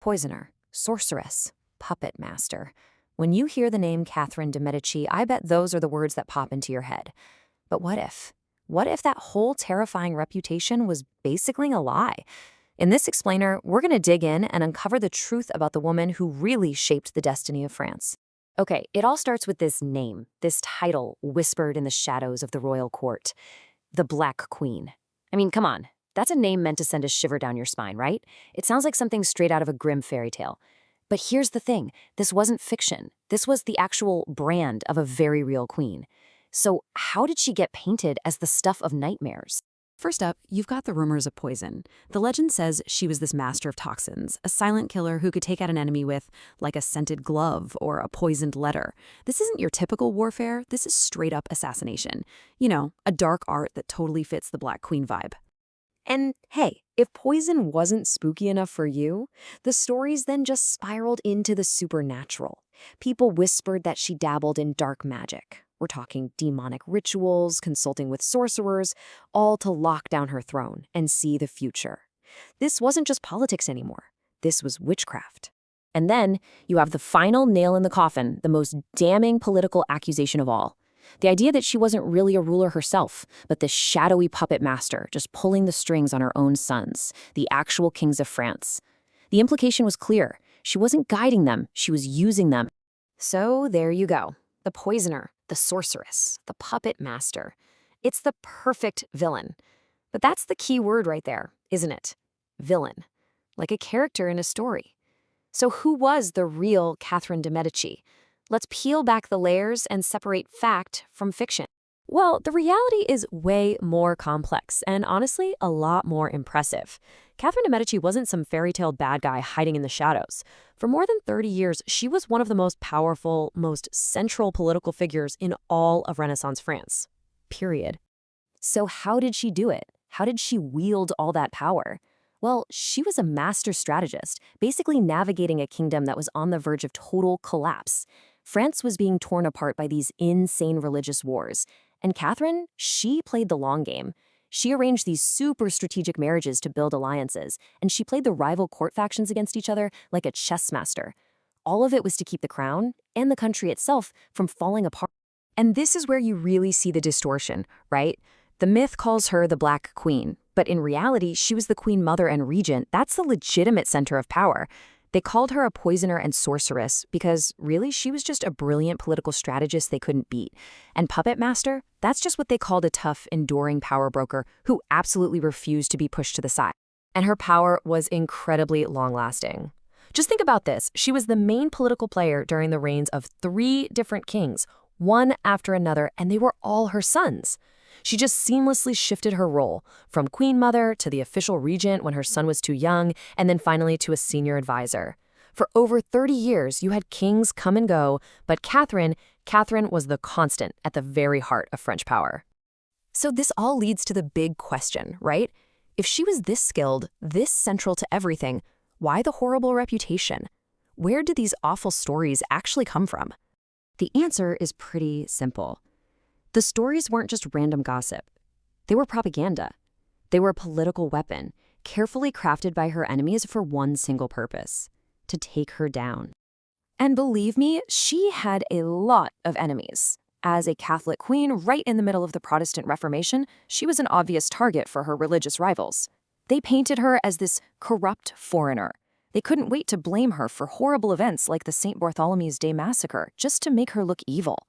Poisoner, sorceress, puppet master. When you hear the name Catherine de' Medici, I bet those are the words that pop into your head. But what if? What if that whole terrifying reputation was basically a lie? In this explainer, we're going to dig in and uncover the truth about the woman who really shaped the destiny of France. Okay, it all starts with this name, this title whispered in the shadows of the royal court. The Black Queen. I mean, come on. That's a name meant to send a shiver down your spine, right? It sounds like something straight out of a grim fairy tale. But here's the thing. This wasn't fiction. This was the actual brand of a very real queen. So how did she get painted as the stuff of nightmares? First up, you've got the rumors of poison. The legend says she was this master of toxins, a silent killer who could take out an enemy with, like, a scented glove or a poisoned letter. This isn't your typical warfare. This is straight-up assassination. You know, a dark art that totally fits the Black Queen vibe. And hey, if poison wasn't spooky enough for you, the stories then just spiraled into the supernatural. People whispered that she dabbled in dark magic. We're talking demonic rituals, consulting with sorcerers, all to lock down her throne and see the future. This wasn't just politics anymore. This was witchcraft. And then you have the final nail in the coffin, the most damning political accusation of all. The idea that she wasn't really a ruler herself, but this shadowy puppet master just pulling the strings on her own sons, the actual kings of France. The implication was clear. She wasn't guiding them, she was using them. So there you go. The poisoner, the sorceress, the puppet master. It's the perfect villain. But that's the key word right there, isn't it? Villain. Like a character in a story. So who was the real Catherine de' Medici? Let's peel back the layers and separate fact from fiction. Well, the reality is way more complex and honestly a lot more impressive. Catherine de' Medici wasn't some fairy tale bad guy hiding in the shadows. For more than 30 years, she was one of the most powerful, most central political figures in all of Renaissance France. Period. So how did she do it? How did she wield all that power? Well, she was a master strategist, basically navigating a kingdom that was on the verge of total collapse. France was being torn apart by these insane religious wars. And Catherine, she played the long game. She arranged these super strategic marriages to build alliances, and she played the rival court factions against each other like a chess master. All of it was to keep the crown and the country itself from falling apart. And this is where you really see the distortion, right? The myth calls her the Black Queen, but in reality, she was the queen mother and regent. That's the legitimate center of power. They called her a poisoner and sorceress because, really, she was just a brilliant political strategist they couldn't beat. And puppet master, that's just what they called a tough, enduring power broker who absolutely refused to be pushed to the side. And her power was incredibly long-lasting. Just think about this. She was the main political player during the reigns of 3 different kings, one after another, and they were all her sons. She just seamlessly shifted her role, from queen mother to the official regent when her son was too young, and then finally to a senior advisor. For over 30 years, you had kings come and go, but Catherine was the constant at the very heart of French power. So this all leads to the big question, right? If she was this skilled, this central to everything, why the horrible reputation? Where did these awful stories actually come from? The answer is pretty simple. The stories weren't just random gossip. They were propaganda. They were a political weapon, carefully crafted by her enemies for one single purpose: to take her down. And believe me, she had a lot of enemies. As a Catholic queen right in the middle of the Protestant Reformation, she was an obvious target for her religious rivals. They painted her as this corrupt foreigner. They couldn't wait to blame her for horrible events like the St. Bartholomew's Day massacre just to make her look evil.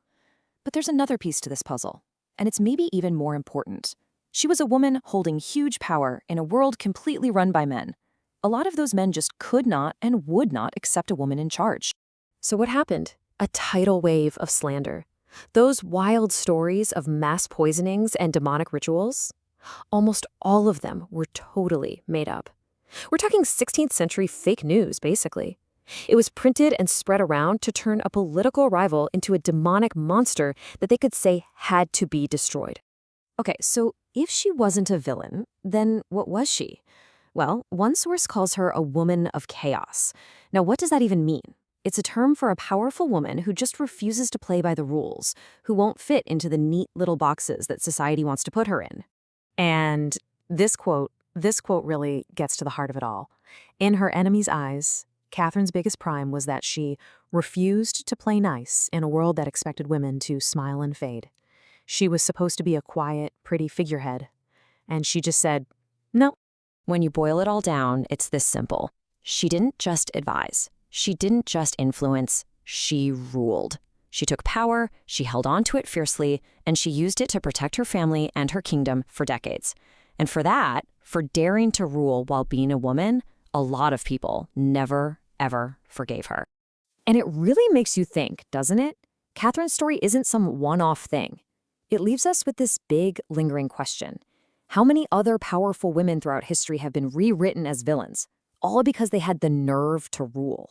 But there's another piece to this puzzle, and it's maybe even more important. She was a woman holding huge power in a world completely run by men. A lot of those men just could not and would not accept a woman in charge. So what happened? A tidal wave of slander. Those wild stories of mass poisonings and demonic rituals, almost all of them were totally made up. We're talking 16th century fake news, basically. It was printed and spread around to turn a political rival into a demonic monster that they could say had to be destroyed. Okay, so if she wasn't a villain, then what was she? Well, one source calls her a woman of chaos. Now, what does that even mean? It's a term for a powerful woman who just refuses to play by the rules, who won't fit into the neat little boxes that society wants to put her in. And this quote really gets to the heart of it all. In her enemies' eyes, Catherine's biggest crime was that she refused to play nice in a world that expected women to smile and fade. She was supposed to be a quiet, pretty figurehead, and she just said, no. When you boil it all down, it's this simple. She didn't just advise. She didn't just influence. She ruled. She took power, she held on to it fiercely, and she used it to protect her family and her kingdom for decades. And for that, for daring to rule while being a woman, a lot of people never, ever forgave her. And it really makes you think, doesn't it? Catherine's story isn't some one-off thing. It leaves us with this big, lingering question. How many other powerful women throughout history have been rewritten as villains, all because they had the nerve to rule?